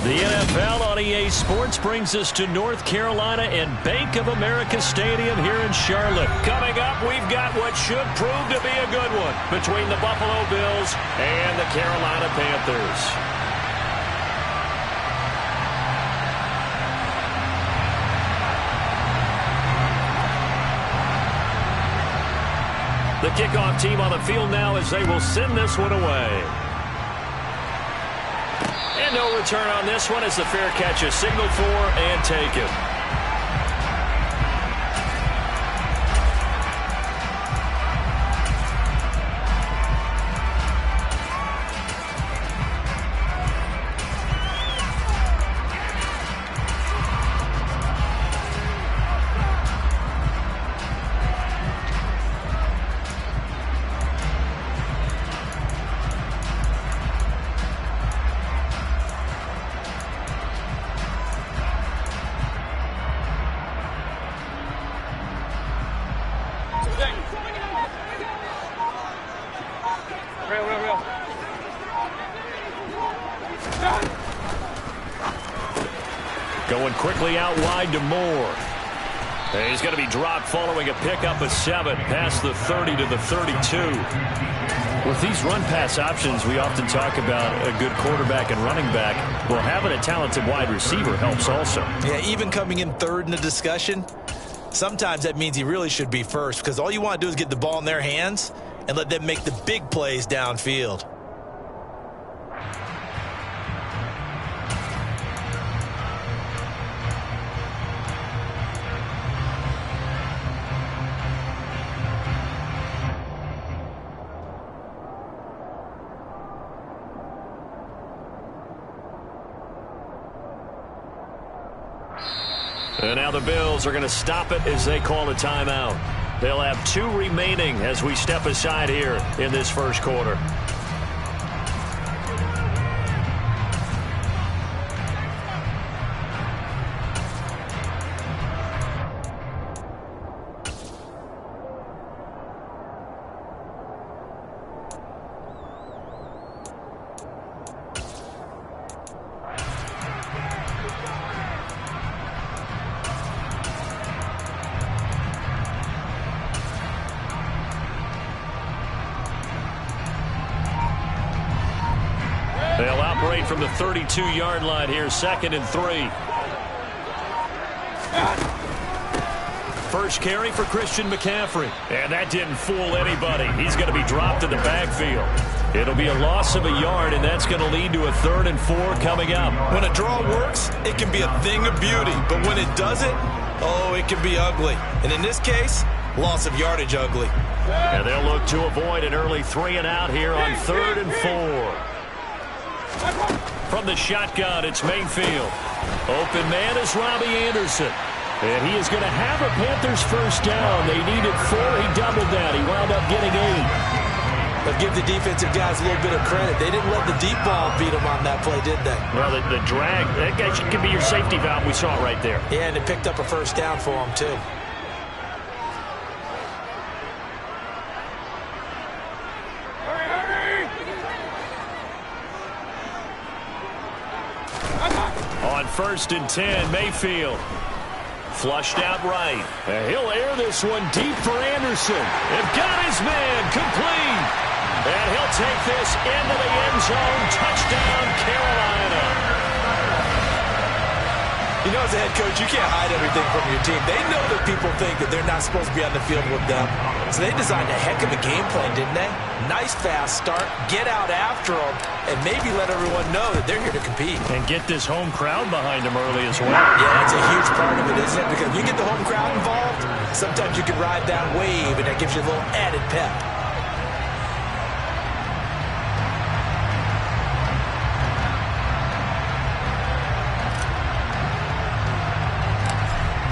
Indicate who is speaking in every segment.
Speaker 1: The NFL on EA Sports brings us to North Carolina and Bank of America Stadium here in Charlotte. Coming up, we've got what should prove to be a good one between the Buffalo Bills and the Carolina Panthers. The kickoff team on the field now as they will send this one away. And no return on this one as the fair catch is signaled for and taken. Going quickly out wide to Moore. And he's going to be dropped following a pickup of 7 past the 30 to the 32. With these run-pass options, we often talk about a good quarterback and running back. Well, having a talented wide receiver helps also.
Speaker 2: Yeah, even coming in third in the discussion, sometimes that means he really should be first because all you want to do is get the ball in their hands and let them make the big plays downfield.
Speaker 1: And now the Bills are going to stop it as they call a timeout. They'll have 2 remaining as we step aside here in this first quarter. They'll operate from the 32-yard line here, 2nd and 3. First carry for Christian McCaffrey. And that didn't fool anybody. He's going to be dropped in the backfield. It'll be a loss of a yard, and that's going to lead to a 3rd and 4 coming up.
Speaker 2: When a draw works, it can be a thing of beauty. But when it doesn't, oh, it can be ugly. And in this case, loss of yardage ugly.
Speaker 1: And they'll look to avoid an early 3 and out here on 3rd and 4. From the shotgun, it's Mayfield. Open man is Robbie Anderson. And he is going to have a Panthers first down. They needed 4. He doubled that. He wound up getting 8.
Speaker 2: But give the defensive guys a little bit of credit. They didn't let the deep ball beat them on that play, did they?
Speaker 1: Well, the drag, that guy could be your safety valve. We saw it right there.
Speaker 2: Yeah, and it picked up a first down for him, too.
Speaker 1: On 1st and 10, Mayfield. Flushed out right. And he'll air this one deep for Anderson. They've got his man complete. And he'll take this into the end zone. Touchdown, Carolina.
Speaker 2: You know, as a head coach, you can't hide everything from your team. They know that people think that they're not supposed to be on the field with them. So they designed a heck of a game plan, didn't they? Nice fast start, get out after them, and maybe let everyone know that they're here to compete.
Speaker 1: And get this home crowd behind them early as well.
Speaker 2: Yeah, that's a huge part of it, isn't it? Because you get the home crowd involved, sometimes you can ride that wave, and that gives you a little added pep.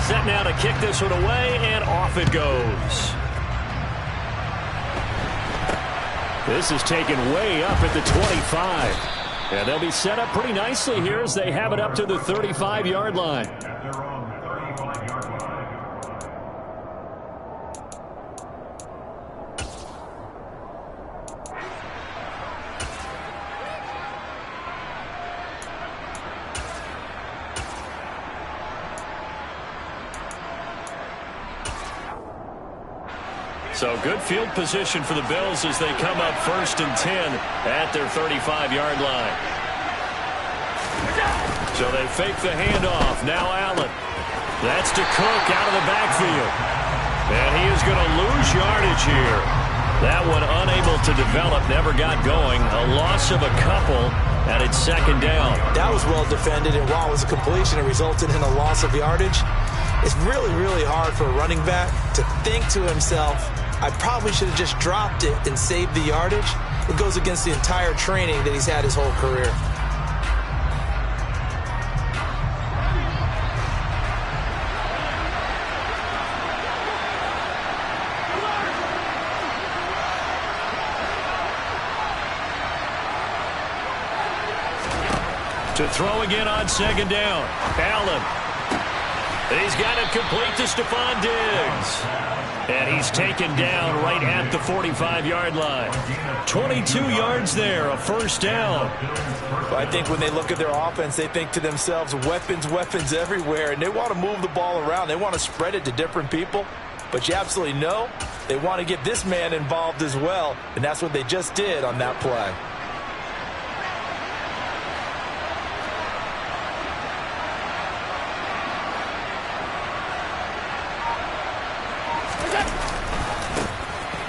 Speaker 1: Set now to kick this one away, and off it goes. This is taken way up at the 25. And they'll be set up pretty nicely here as they have it up to the 35-yard line. So good field position for the Bills as they come up 1st and 10 at their 35-yard line. So they fake the handoff. Now Allen. That's to Cook out of the backfield. And he is going to lose yardage here. That one unable to develop, never got going. A loss of a couple, and it's 2nd down.
Speaker 2: That was well defended, and while it was a completion, it resulted in a loss of yardage. It's really, really hard for a running back to think to himself, I probably should have just dropped it and saved the yardage. It goes against the entire training that he's had his whole career.
Speaker 1: To throw again on 2nd down. Allen. He's got it complete to Stephon Diggs. And he's taken down right at the 45-yard line. 22 yards there, a 1st down.
Speaker 2: Well, I think when they look at their offense, they think to themselves, weapons, weapons everywhere. And they want to move the ball around. They want to spread it to different people. But you absolutely know they want to get this man involved as well. And that's what they just did on that play.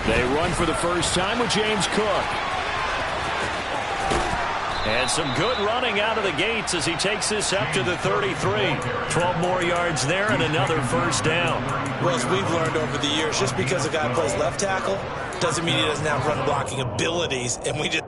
Speaker 1: They run for the first time with James Cook. And some good running out of the gates as he takes this up to the 33. 12 more yards there and another 1st down.
Speaker 2: Well, as we've learned over the years, just because a guy plays left tackle doesn't mean he doesn't have run blocking abilities. And we just...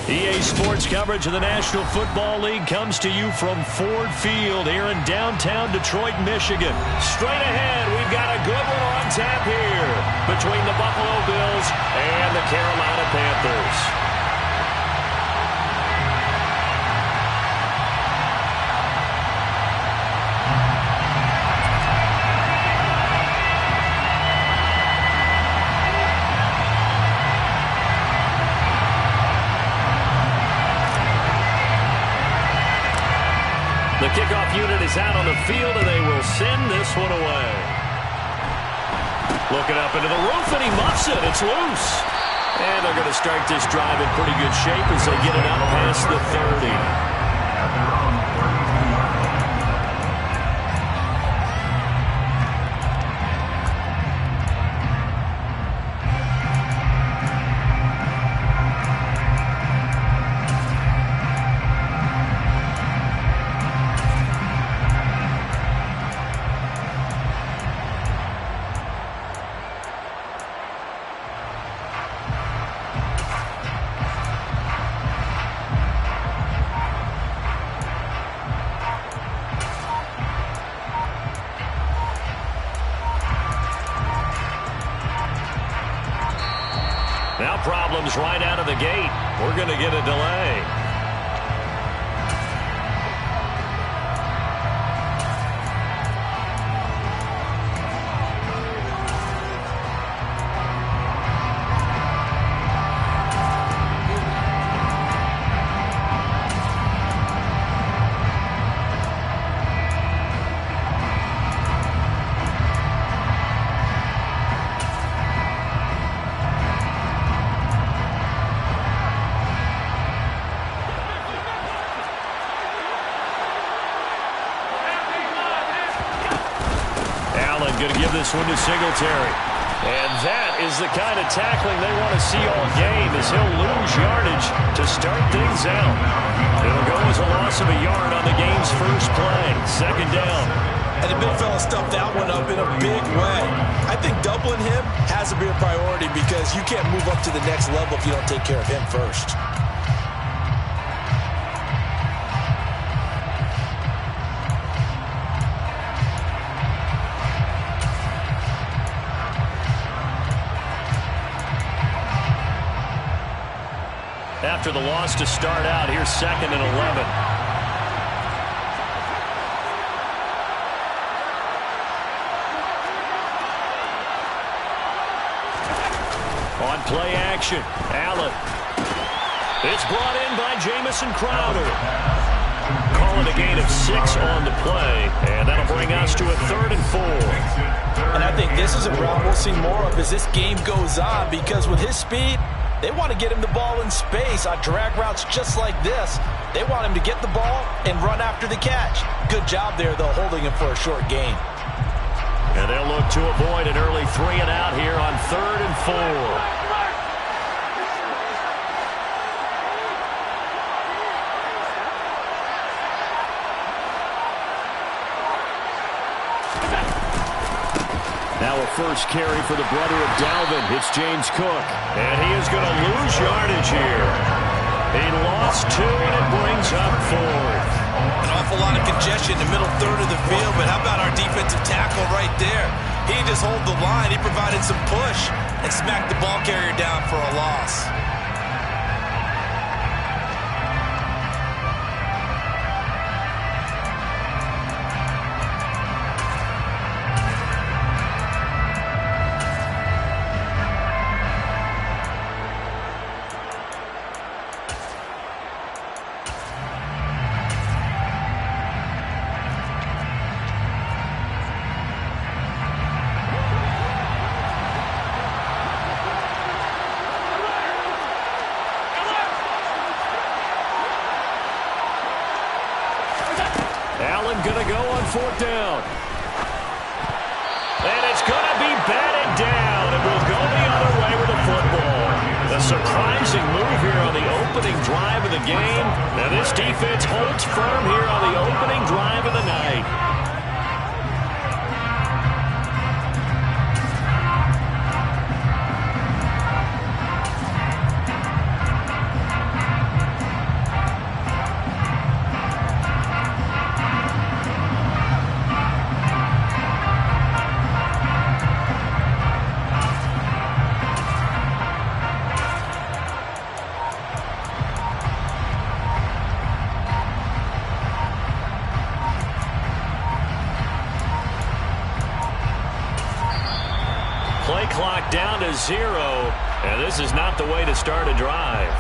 Speaker 1: EA Sports coverage of the National Football League comes to you from Ford Field here in downtown Detroit, Michigan. Straight ahead, we've got a good one on tap here between the Buffalo Bills and the Carolina Panthers. The kickoff unit is out on the field, and they will send this one away. Looking up into the roof, and he muffs it. It's loose. And they're going to start this drive in pretty good shape as they get it up past the 30. Now problems right out of the gate. We're going to get a delay. going to give this one to Singletary. And that is the kind of tackling they want to see all game, as he'll lose yardage to start things out. It'll go as a loss of a yard on the game's first play. Second down.
Speaker 2: And the big fella stuffed that one up in a big way. I think doubling him has to be a priority because you can't move up to the next level if you don't take care of him first.
Speaker 1: After the loss to start out, here's 2nd and 11. On play action, Allen. It's brought in by Jamison Crowder. Call it a gain of 6 on the play, and that'll bring us to a 3rd and 4.
Speaker 2: And I think this is a round we'll see more of as this game goes on, because with his speed, they want to get him the ball in space on drag routes just like this. They want him to get the ball and run after the catch. Good job there, though, holding him for a short gain.
Speaker 1: And they'll look to avoid an early 3 and out here on 3rd and 4. Now a first carry for the brother of Dalvin. It's James Cook. And he is going to lose yardage here. He lost 2, and it brings up 4th.
Speaker 2: An awful lot of congestion in the middle third of the field, but how about our defensive tackle right there? He just hold the line. He provided some push and smacked the ball carrier down for a loss.
Speaker 1: Allen going to go on 4th down. And it's going to be batted down, and we'll go the other way with the football. A surprising move here on the opening drive of the game. And this defense holds firm here on the opening drive of the night. Play clock down to 0, and this is not the way to start a drive.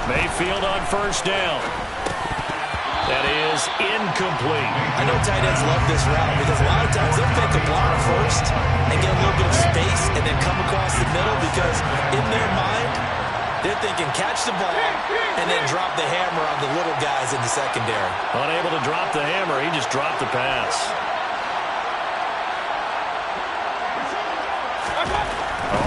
Speaker 1: Mayfield on 1st down. That is incomplete.
Speaker 2: I know tight ends love this route because a lot of times they'll pick a block first and get a little bit of space and then come across the middle because in their mind, they're thinking catch the ball and then drop the hammer on the little guys in the secondary.
Speaker 1: Unable to drop the hammer, he just dropped the pass.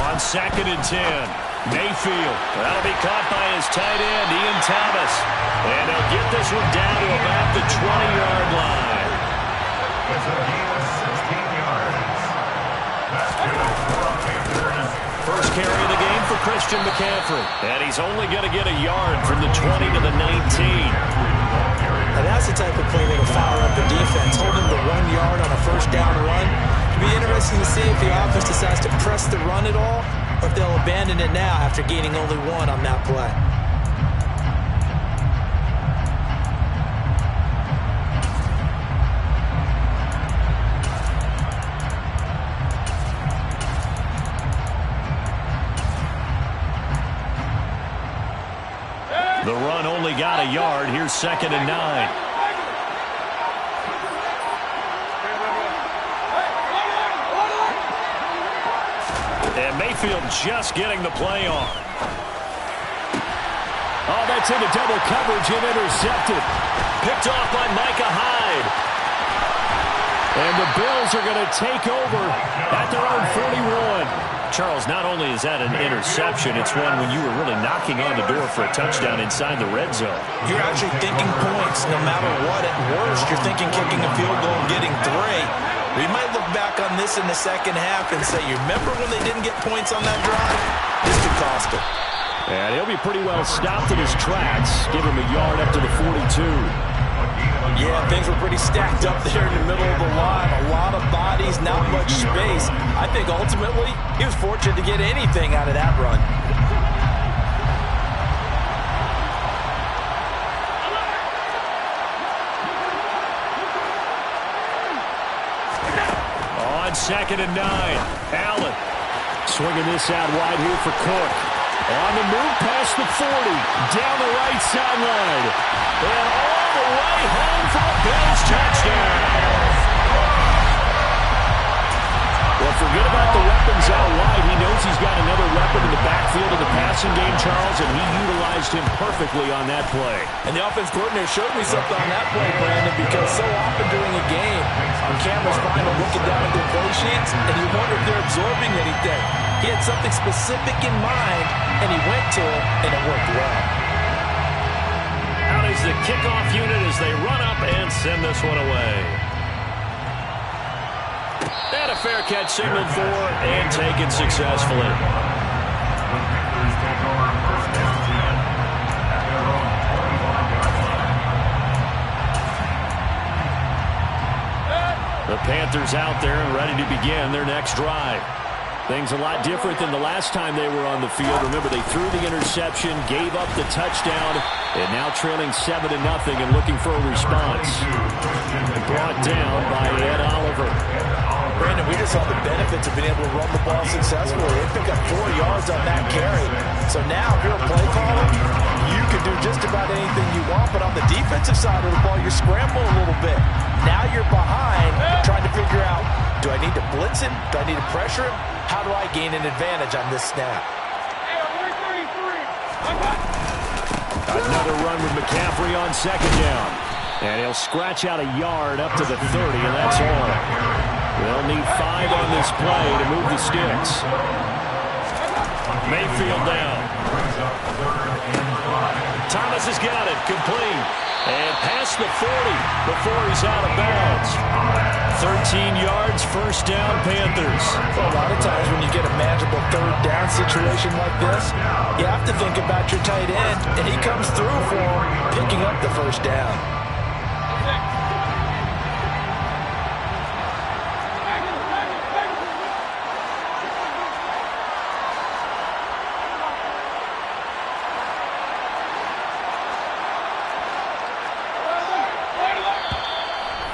Speaker 1: On 2nd and 10. Mayfield. That'll be caught by his tight end, Ian Thomas. And he'll get this one down to about the 20-yard line. First carry of the game for Christian McCaffrey. And he's only going to get a yard from the 20 to the 19.
Speaker 2: And that's the type of play that'll fire up the defense. Holding the 1 yard on a first down run be interesting to see if the offense decides to press the run at all, or if they'll abandon it now after gaining only one on that play.
Speaker 1: The run only got a yard. Here's 2nd and 9. And Mayfield just getting the play on. Oh, that's into double coverage and intercepted. Picked off by Micah Hyde. And the Bills are going to take over at their own 41. Charles, not only is that an interception, it's one when you were really knocking on the door for a touchdown inside the red zone.
Speaker 2: You're actually thinking points no matter what. At worst, you're thinking kicking a field goal and getting 3. We might look back on this in the second half and say, you remember when they didn't get points on that drive? This could cost them.
Speaker 1: And he'll be pretty well stopped in his tracks. Give him a yard up to the 42.
Speaker 2: Yeah, things were pretty stacked up there in the middle of the line. A lot of bodies, not much space. I think ultimately he was fortunate to get anything out of that run.
Speaker 1: On 2nd and 9, Allen swinging this out wide here for Cook. On the move past the 40, down the right sideline, and all the way home for a Bills touchdown. Well, forget about the weapons out wide. He knows he's got another weapon in the backfield of the passing game, Charles, and he utilized him perfectly on that play.
Speaker 2: And the offense coordinator showed me something on that play, Brandon, because so often during a game, on camera's fine and looking down at their play sheets, and you wonder if they're absorbing anything. He had something specific in mind, and he went to it, and it worked well.
Speaker 1: Out is the kickoff unit as they run up and send this one away. And a fair catch signaled for and taken successfully. The Panthers out there and ready to begin their next drive. Things a lot different than the last time they were on the field. Remember, they threw the interception, gave up the touchdown, and now trailing 7-0 and looking for a response. Brought down by Ed Oliver.
Speaker 2: Brandon, we just saw the benefits of being able to run the ball successfully. They picked up 4 yards on that carry. So now, if you're a play caller, you can do just about anything you want. But on the defensive side of the ball, you scramble a little bit. Now you're behind, trying to figure out, do I need to blitz him? Do I need to pressure him? How do I gain an advantage on this snap?
Speaker 1: Another run with McCaffrey on 2nd down. And he'll scratch out a yard up to the 30, and that's all. They'll need 5 on this play to move the sticks. Mayfield down. Thomas has got it, complete. And past the 40 before he's out of bounds. 13 yards, 1st down, Panthers.
Speaker 2: Well, a lot of times when you get a manageable 3rd down situation like this, you have to think about your tight end, and he comes through for him, picking up the 1st down.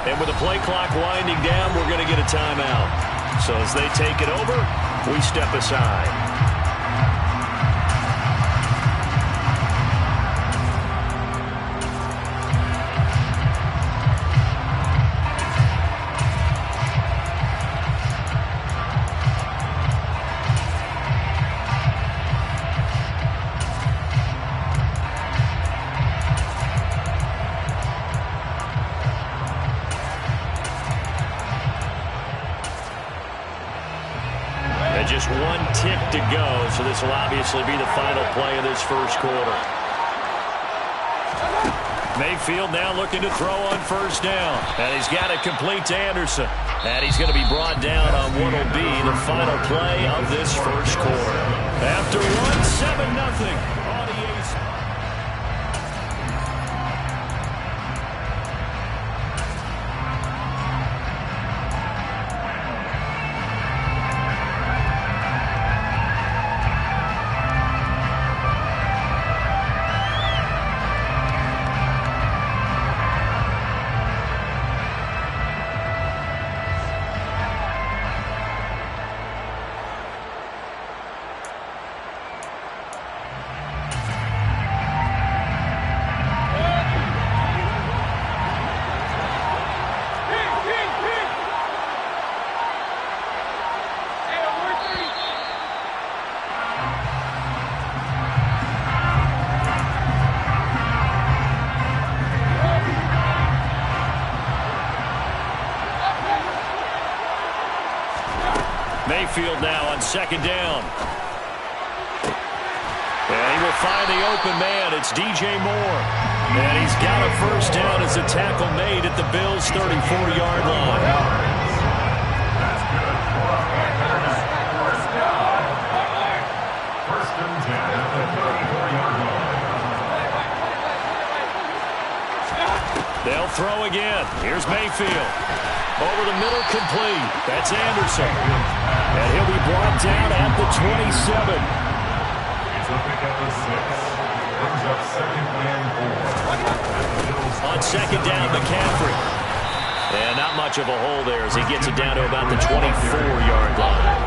Speaker 1: And with the play clock winding down, we're going to get a timeout. So as they take it over, we step aside. Just 1 tick to go, so this will obviously be the final play of this 1st quarter. Mayfield now looking to throw on 1st down. And he's got it complete to Anderson. And he's going to be brought down on what will be the final play of this 1st quarter. After 1-7-0. Mayfield now on second down. And he will find the open man. It's DJ Moore. And he's got a first down as a tackle made at the Bills' 34-yard line. They'll throw again. Here's Mayfield. Over the middle, complete. That's Anderson. And he'll be brought down at the 27. On second down, McCaffrey. And not much of a hole there as he gets it down to about the 24-yard line.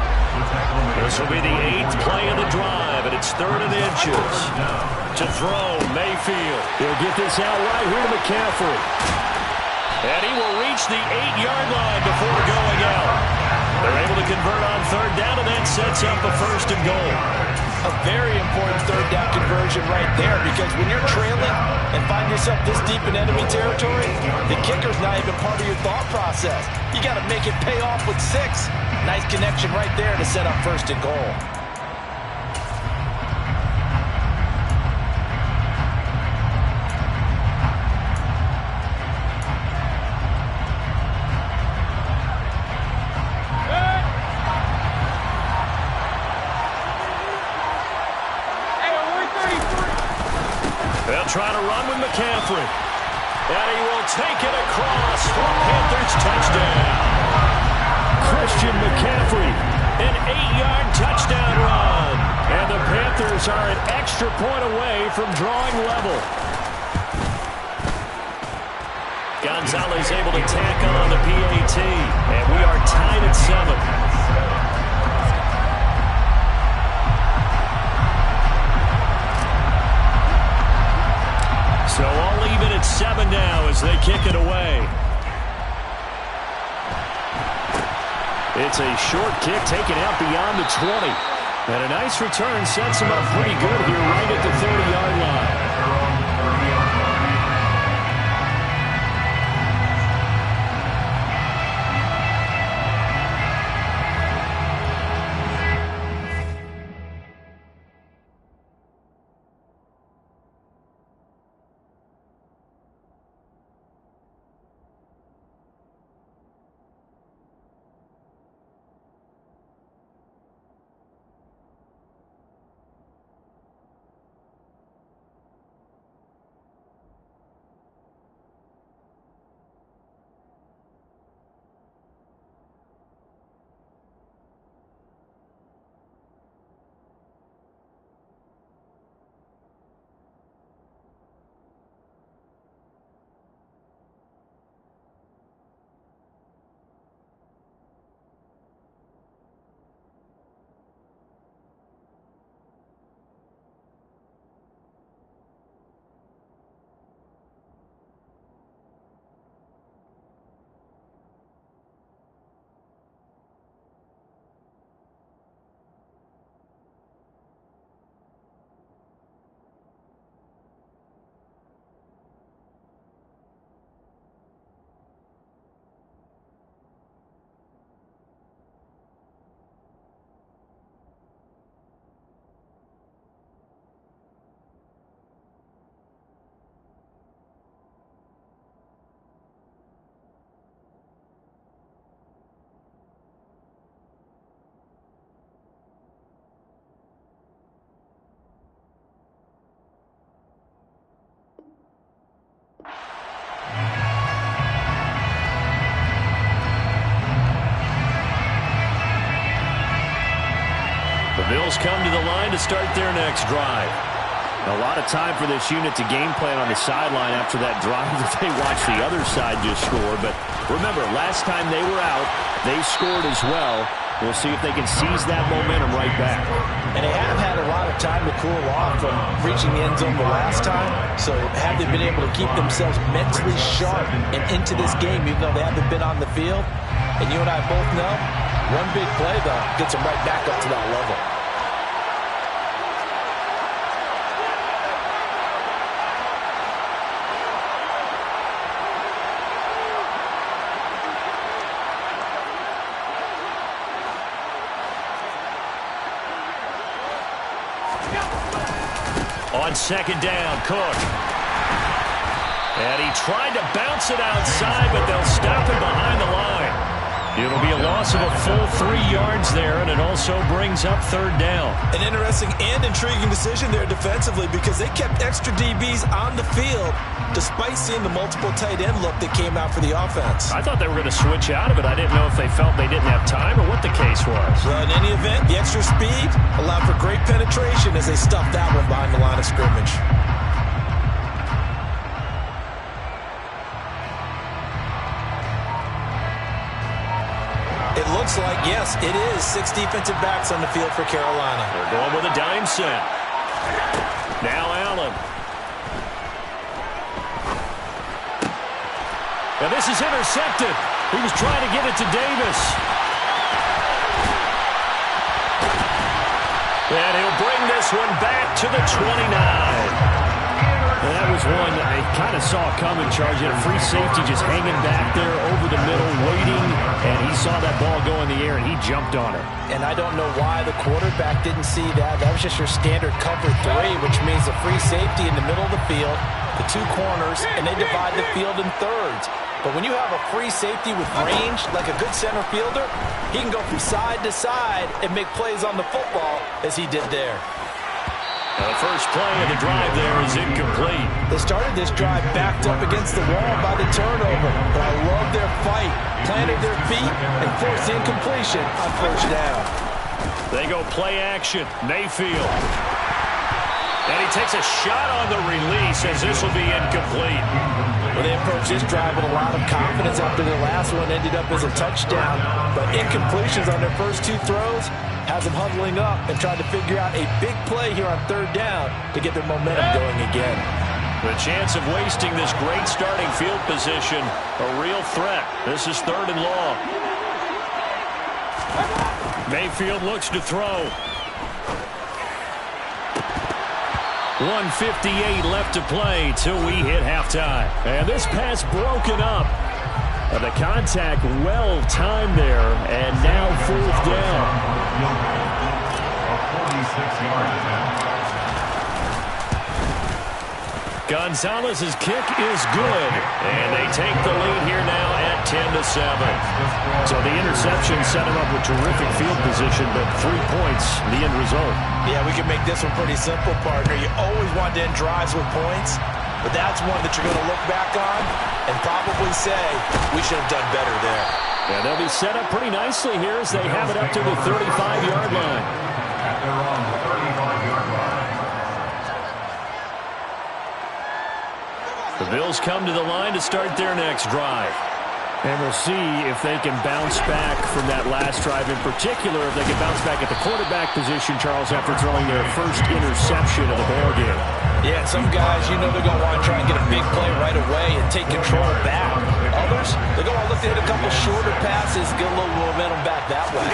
Speaker 1: This will be the 8th play of the drive, and it's 3rd and inches. To throw, Mayfield. He'll get this out right here to McCaffrey. And he will reach the 8-yard line before going out. They're able to convert on 3rd down, and that sets up a 1st and goal.
Speaker 2: A very important 3rd down conversion right there, because when you're trailing and find yourself this deep in enemy territory, the kicker's not even part of your thought process. You got to make it pay off with 6. Nice connection right there to set up 1st and goal.
Speaker 1: They'll try to run with McCaffrey. And he will take it across for a Panthers touchdown. Christian McCaffrey, an 8-yard touchdown run. And the Panthers are an extra point away from drawing level. Gonzalez able to tack on the PAT. And we are tied at 7. So all even at 7 now as they kick it away. It's a short kick taken out beyond the 20. And a nice return sets him up pretty good here right at the 30-yard line. The Bills come to the line to start their next drive. A lot of time for this unit to game plan on the sideline after that drive that they watched the other side just score. But remember, last time they were out, they scored as well. We'll see if they can seize that momentum right back.
Speaker 2: And they have had a lot of time to cool off from reaching the end zone the last time. So have they been able to keep themselves mentally sharp and into this game, even though they haven't been on the field? And you and I both know, one big play, though, gets them right back up to that level.
Speaker 1: On second down, Cook. And he tried to bounce it outside, but they'll stop him behind the line. It'll be a loss of a full 3 yards there, and it also brings up third down.
Speaker 2: An interesting and intriguing decision there defensively because they kept extra DBs on the field despite seeing the multiple tight end look that came out for the offense.
Speaker 1: I thought they were going to switch out of it. I didn't know if they felt they didn't have time or what the case was.
Speaker 2: Well, in any event, the extra speed allowed for great penetration as they stuffed that one behind the line of scrimmage. It looks like, yes, it is 6 defensive backs on the field for Carolina.
Speaker 1: They're going with a dime set. Now Allen. And this is intercepted. He was trying to get it to Davis. And he'll bring this one back to the 29. And that was one that they kind of saw coming, Charge. He had a free safety just hanging back there over the middle, waiting, and he saw that ball go in the air, and he jumped on it.
Speaker 2: And I don't know why the quarterback didn't see that. That was just your standard cover 3, which means a free safety in the middle of the field, the 2 corners, and they divide the field in thirds. But when you have a free safety with range, like a good center fielder, he can go from side to side and make plays on the football as he did there.
Speaker 1: The first play of the drive there is incomplete.
Speaker 2: They started this drive backed up against the wall by the turnover, but I love their fight, planted their feet, and forced incompletion on first down.
Speaker 1: They go play action. Mayfield. And he takes a shot on the release as this will be incomplete.
Speaker 2: Well, they approached this drive with a lot of confidence after their last one ended up as a touchdown, but incompletions on their first 2 throws has them huddling up and trying to figure out a big play here on third down to get their momentum going again.
Speaker 1: The chance of wasting this great starting field position, a real threat. This is third and long. Mayfield looks to throw. 1:58 left to play till we hit halftime. And this pass broken up. The contact well timed there, and now fourth down. Gonzalez's kick is good, and they take the lead here now at 10-7. So the interception set him up with terrific field position, but 3 points, the end result.
Speaker 2: Yeah, we can make this one pretty simple, partner. You always want to end drives with points, but that's one that you're going to look back on and probably say, we should have done better there.
Speaker 1: Yeah, they'll be set up pretty nicely here as they have it up to the 35-yard line.
Speaker 3: At their own 35-yard line.
Speaker 1: The Bills come to the line to start their next drive. And we'll see if they can bounce back from that last drive. In particular, if they can bounce back at the quarterback position, Charles, after throwing their first interception of the ballgame.
Speaker 2: Yeah, some guys, you know they're going to want to try and get a big play right away and take control back. Others, they're going to look to hit a couple shorter passes, get a little momentum back that way.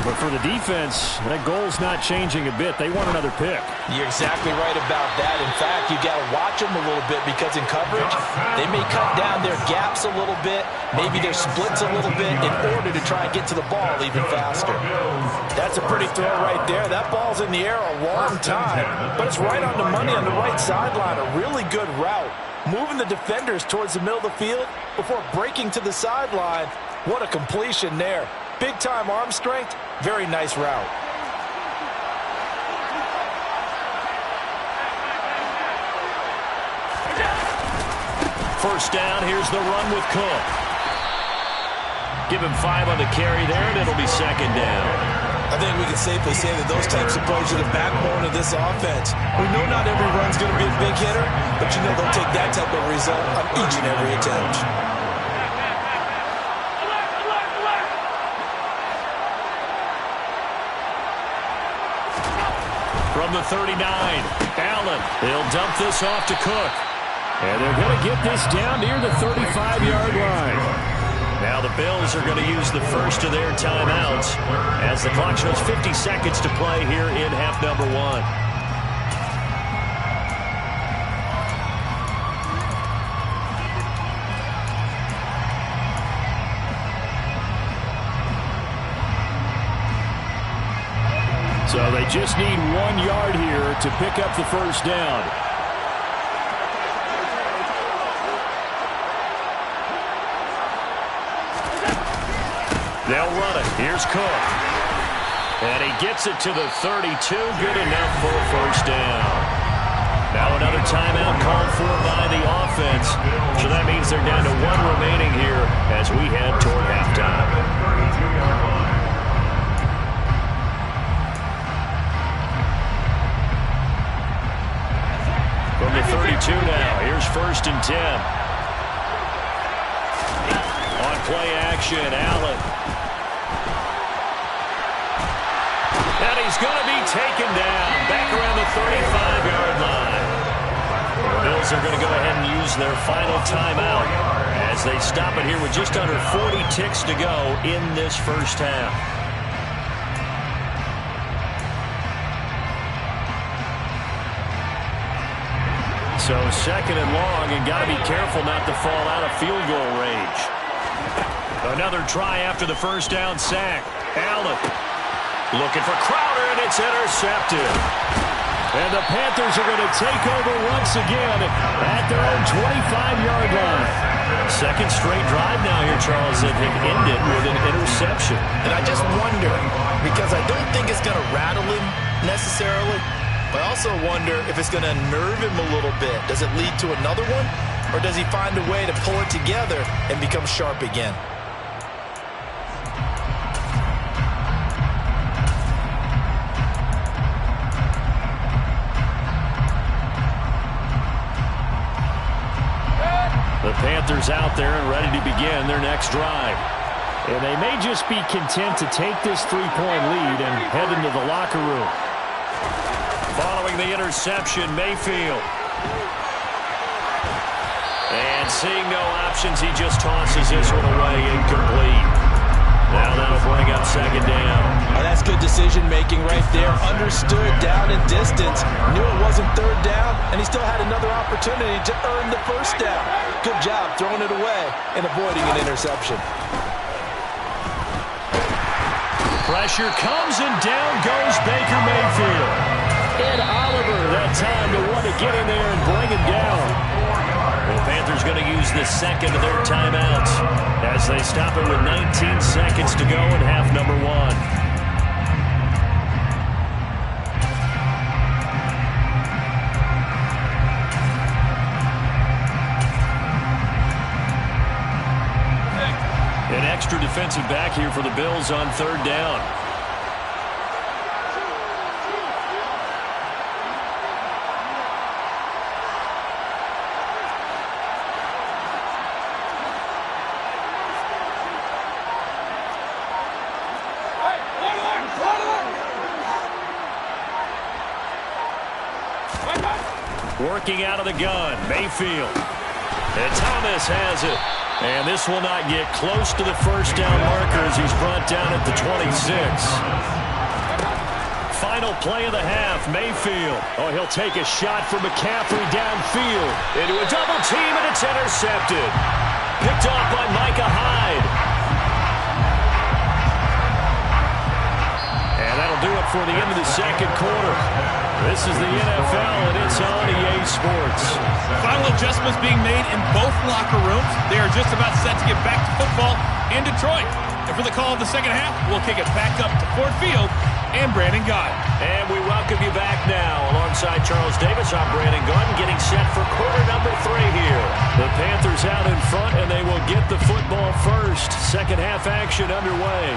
Speaker 1: But for the defense, that goal's not changing a bit. They want another pick.
Speaker 2: You're exactly right about that. In fact, you got to watch them a little bit because in coverage, they may cut down their gaps a little bit, maybe their splits a little bit in order to try and get to the ball even faster. That's a pretty throw right there. That ball's in the air a long time, but it's right on the money on the right sideline. A really good route. Moving the defenders towards the middle of the field before breaking to the sideline. What a completion there. Big-time arm strength. Very nice route.
Speaker 1: First down, here's the run with Cook. Give him 5 on the carry there, and it'll be second down.
Speaker 2: I think we can safely say that those types of plays are the backbone of this offense. We know not every run's going to be a big hitter, but you know they'll take that type of result on each and every attempt.
Speaker 1: From the 39, Allen. They'll dump this off to Cook. And they're going to get this down near the 35-yard line. Now the Bills are going to use the first of their timeouts as the clock shows 50 seconds to play here in half number 1. So they just need 1 yard here to pick up the first down. They'll run it. Here's Cook. And he gets it to the 32. Good enough for a first down. Now another timeout called for by the offense. So that means they're down to 1 remaining here as we head toward halftime. From the 32 now, here's 1st and 10. On play action, Allen. And he's going to be taken down back around the 35-yard line. The Bills are going to go ahead and use their final timeout as they stop it here with just under 40 ticks to go in this first half. So 2nd and long, and got to be careful not to fall out of field goal range. Another try after the first down sack. Allen looking for Crowder, and it's intercepted. And the Panthers are going to take over once again at their own 25-yard line. 2nd straight drive now here, Charles, that have ended with an interception.
Speaker 2: And I just wonder, because I don't think it's going to rattle him necessarily, but I also wonder if it's going to nerve him a little bit. Does it lead to another one? Or does he find a way to pull it together and become sharp again?
Speaker 1: The Panthers out there and ready to begin their next drive. And they may just be content to take this 3-point lead and head into the locker room. Following the interception, Mayfield. And seeing no options, he just tosses this one away, incomplete. Now that'll bring up 2nd down.
Speaker 2: Oh, that's good decision-making right there. Understood down and distance. Knew it wasn't 3rd down, and he still had another opportunity to earn the first down. Good job throwing it away and avoiding an interception.
Speaker 1: Pressure comes, and down goes Baker Mayfield. And Oliver that time to want to get in there and bring him down. The Panthers going to use the 2nd of their timeouts as they stop it with 19 seconds to go in half number 1. An extra defensive back here for the Bills on 3rd down. Working out of the gun, Mayfield. And Thomas has it. And this will not get close to the first down marker as he's brought down at the 26. Final play of the half, Mayfield. Oh, he'll take a shot from McCaffrey downfield. Into a double team, and it's intercepted. Picked off by Micah Hyde. And that'll do it for the end of the 2nd quarter. This is the NFL, and it's on EA Sports.
Speaker 4: Final adjustments being made in both locker rooms. They are just about set to get back to football in Detroit. And for the call of the 2nd half, we'll kick it back up to Ford Field and Brandon Gaudin.
Speaker 1: And we welcome you back now. Alongside Charles Davis, I'm Brandon Gaudin, getting set for quarter number 3 here. The Panthers out in front, and they will get the football first. 2nd half action underway.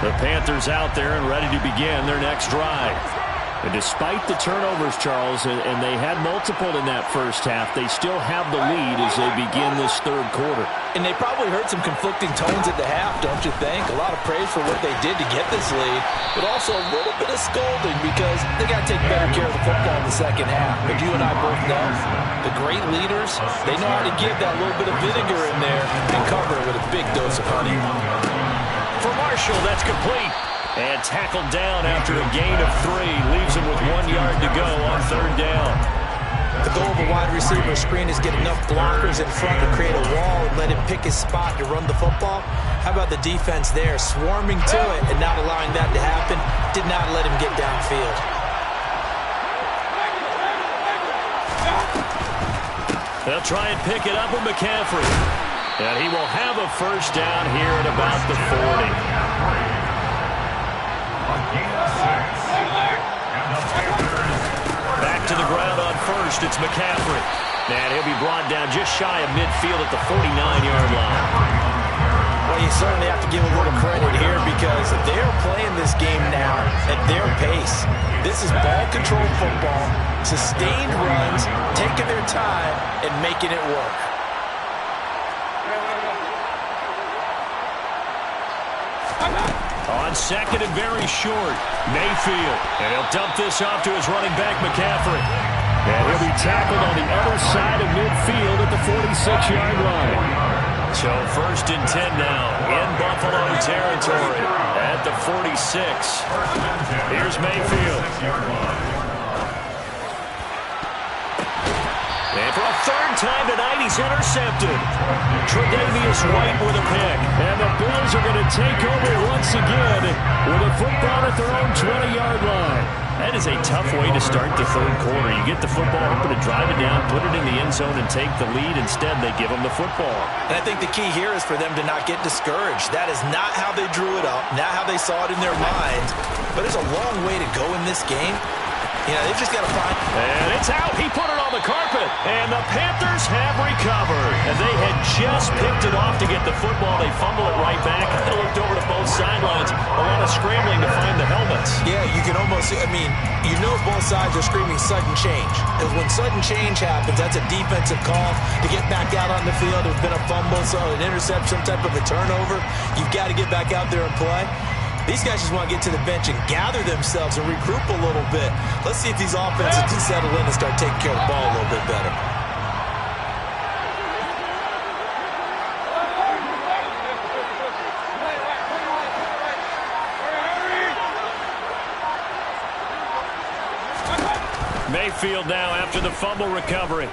Speaker 1: The Panthers out there and ready to begin their next drive. And despite the turnovers, Charles, and they had multiple in that first half, they still have the lead as they begin this 3rd quarter.
Speaker 2: And they probably heard some conflicting tones at the half, don't you think? A lot of praise for what they did to get this lead, but also a little bit of scolding because they got to take better care of the football in the 2nd half. But you and I both know the great leaders, they know how to give that little bit of vinegar in there and cover it with a big dose of honey.
Speaker 1: For Marshall, that's complete. And tackled down after a gain of 3. Leaves him with 1 yard to go on 3rd down.
Speaker 2: The goal of a wide receiver screen is get enough blockers in front to create a wall and let him pick his spot to run the football. How about the defense there, swarming to it and not allowing that to happen? Did not let him get downfield.
Speaker 1: They'll try and pick it up with McCaffrey. And he will have a 1st down here at about the 40. Back to the ground on 1st, it's McCaffrey. And he'll be brought down just shy of midfield at the 49-yard line.
Speaker 2: Well, you certainly have to give a little credit here because they're playing this game now at their pace. This is ball control football, sustained runs, taking their time, and making it work.
Speaker 1: On 2nd and very short, Mayfield. And he'll dump this off to his running back, McCaffrey. And he'll be tackled on the other side of midfield at the 46-yard line. So 1st and 10 now in Buffalo territory at the 46. Here's Mayfield. And for a 3rd time tonight, he's intercepted. Tre'Davious White with a pick. And the Bills are going to take over once again with a football at their own 20-yard line. That is a tough way to start the 3rd quarter. You get the football, hoping to drive it down, put it in the end zone, and take the lead. Instead, they give them the football.
Speaker 2: And I think the key here is for them to not get discouraged. That is not how they drew it up, not how they saw it in their minds. But there's a long way to go in this game. You know, they've just got to find...
Speaker 1: And it's out. He put it on the carpet. And the Panthers have recovered. And they had just picked it off to get the football. They fumble it right back. They looked over to both sidelines. A lot of scrambling to find the helmets.
Speaker 2: Yeah, you can almost... I mean, you know both sides are screaming sudden change. Because when sudden change happens, that's a defensive call to get back out on the field. There's been a fumble, so an interception, some type of a turnover. You've got to get back out there and play. These guys just want to get to the bench and gather themselves and regroup a little bit. Let's see if these offenses can settle in and start taking care of the ball a little bit better.
Speaker 1: Mayfield now after the fumble recovery.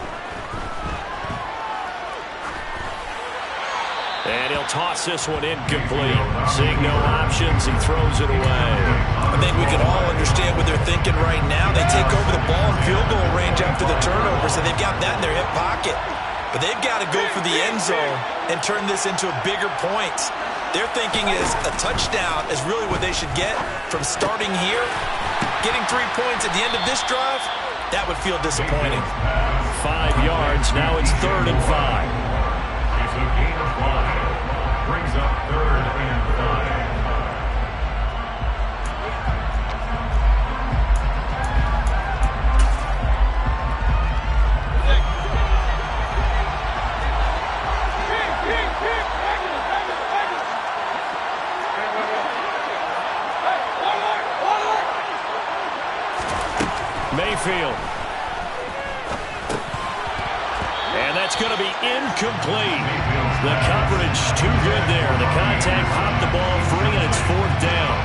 Speaker 1: And he'll toss this one incomplete. Seeing no options, he throws it away.
Speaker 2: I think we can all understand what they're thinking right now. They take over the ball in field goal range after the turnover, so they've got that in their hip pocket. But they've got to go for the end zone and turn this into a bigger point. Their thinking is a touchdown is really what they should get from starting here. Getting 3 points at the end of this drive, that would feel disappointing.
Speaker 1: 5 yards, now it's 3rd and 5.
Speaker 3: It's a gain of 5. Brings up 3rd and 5.
Speaker 1: Mayfield. And that's going to be incomplete. The coverage too good there. The contact popped the ball free, and it's 4th down.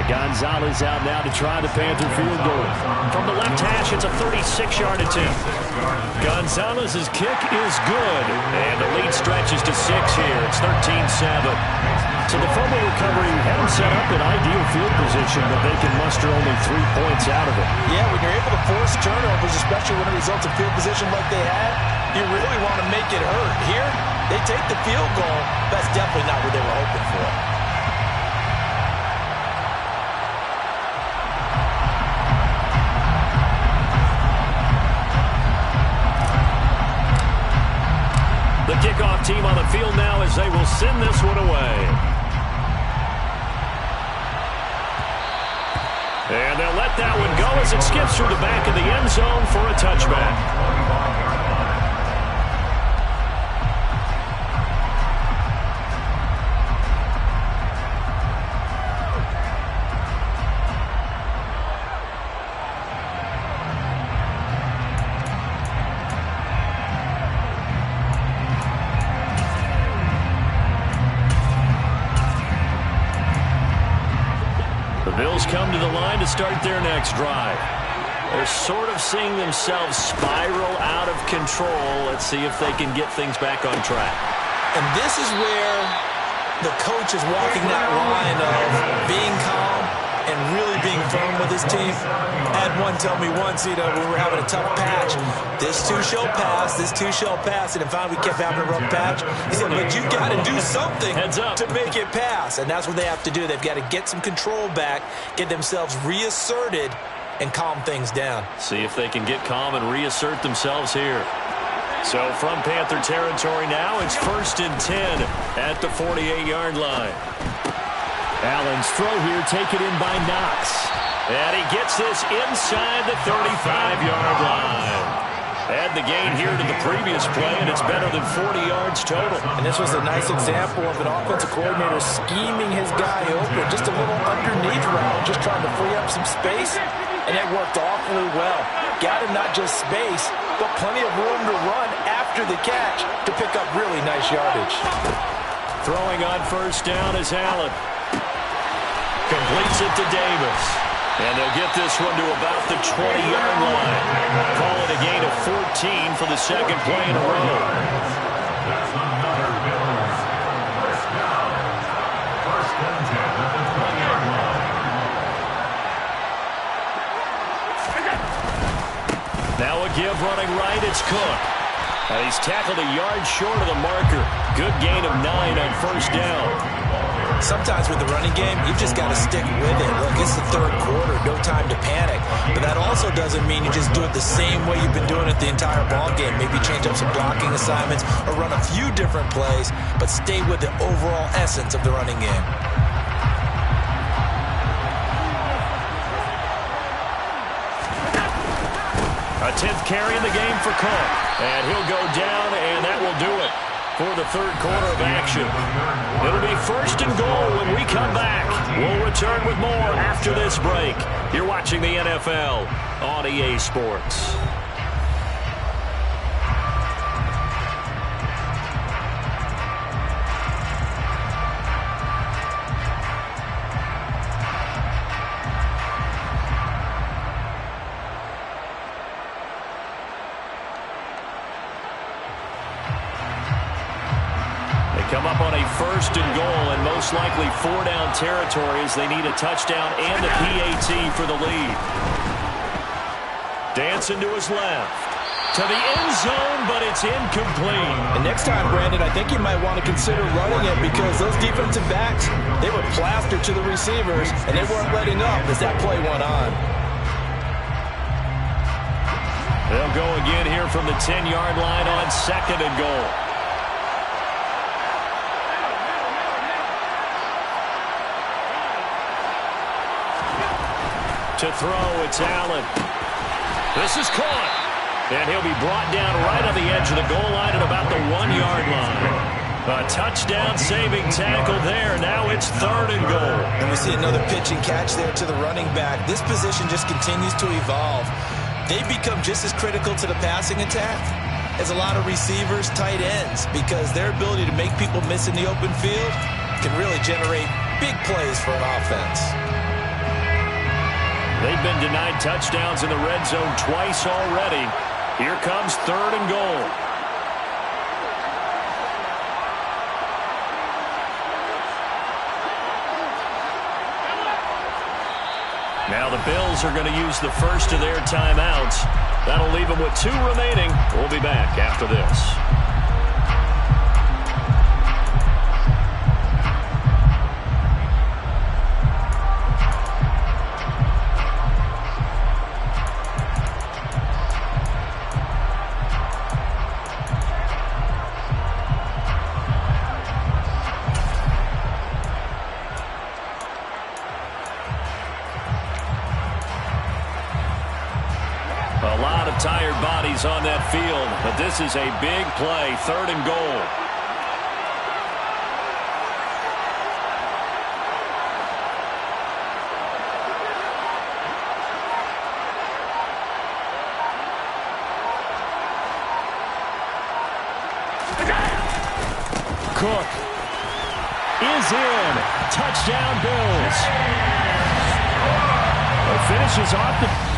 Speaker 1: Gonzalez out now to try the Panther field goal. From the left hash, it's a 36-yard attempt. Gonzalez's kick is good, and the lead stretches to 6 here. It's 13-7. So the fumble recovery had them set up in ideal field position, but they can muster only 3 points out of it.
Speaker 2: Yeah, when you're able to force turnovers, especially when it results in field position like they had, you really want to make it hurt. Here, they take the field goal. That's definitely not what they were hoping for.
Speaker 1: The kickoff team on the field now as they will send this one away. And they'll let that one go as it skips through the back of the end zone for a touchback. Bills come to the line to start their next drive. They're sort of seeing themselves spiral out of control. Let's see if they can get things back on track.
Speaker 2: And this is where the coach is walking that line of being calm and really being firm with his team. I had one tell me once, when we were having a tough patch, this too shall pass, this too shall pass, and if finally we kept having a rough patch, he said, but you got to do something to make it pass, and that's what they have to do. They've got to get some control back, get themselves reasserted, and calm things down.
Speaker 1: See if they can get calm and reassert themselves here. So from Panther territory now, it's 1st and 10 at the 48-yard line. Allen's throw here taken in by Knox. And he gets this inside the 35-yard line. Add the gain here to the previous play, and it's better than 40 yards total.
Speaker 2: And this was a nice example of an offensive coordinator scheming his guy open, just a little underneath route, just trying to free up some space, and it worked awfully well. Got him not just space, but plenty of room to run after the catch to pick up really nice yardage.
Speaker 1: Throwing on 1st down is Allen. Completes it to Davis. And they'll get this one to about the 20-yard line. Call it a gain of 14 for the second play in a row.
Speaker 3: That's another Bills first down. 1st and 10 at the 20-yard line.
Speaker 1: Now a give running right, it's Cook. And he's tackled a yard short of the marker. Good gain of 9 on 1st down.
Speaker 2: Sometimes with the running game, you've just got to stick with it. Look, it's the 3rd quarter, no time to panic. But that also doesn't mean you just do it the same way you've been doing it the entire ball game. Maybe change up some blocking assignments or run a few different plays, but stay with the overall essence of the running game.
Speaker 1: A 10th carry in the game for Cook. And he'll go down, and that will do it for the 3rd quarter of action. It'll be 1st and goal when we come back. We'll return with more after this break. You're watching the NFL on EA Sports. Come up on a 1st and goal, and most likely 4-down territory as they need a touchdown and a PAT for the lead. Dancing to his left. To the end zone, but it's incomplete.
Speaker 2: And next time, Brandon, I think you might want to consider running it because those defensive backs, they were plastered to the receivers, and they weren't letting up as that play went on.
Speaker 1: They'll go again here from the 10-yard line on 2nd and goal. To throw, it's Allen. This is caught. And he'll be brought down right on the edge of the goal line at about the 1-yard line. A touchdown-saving tackle there. Now it's 3rd and goal.
Speaker 2: And we see another pitch and catch there to the running back. This position just continues to evolve. They become just as critical to the passing attack as a lot of receivers, tight ends, because their ability to make people miss in the open field can really generate big plays for an offense.
Speaker 1: They've been denied touchdowns in the red zone twice already. Here comes 3rd and goal. Now the Bills are going to use the first of their timeouts. That'll leave them with 2 remaining. We'll be back after this. A lot of tired bodies on that field, but this is a big play, 3rd and goal. Cook is in. Touchdown, Bills. Foles is off the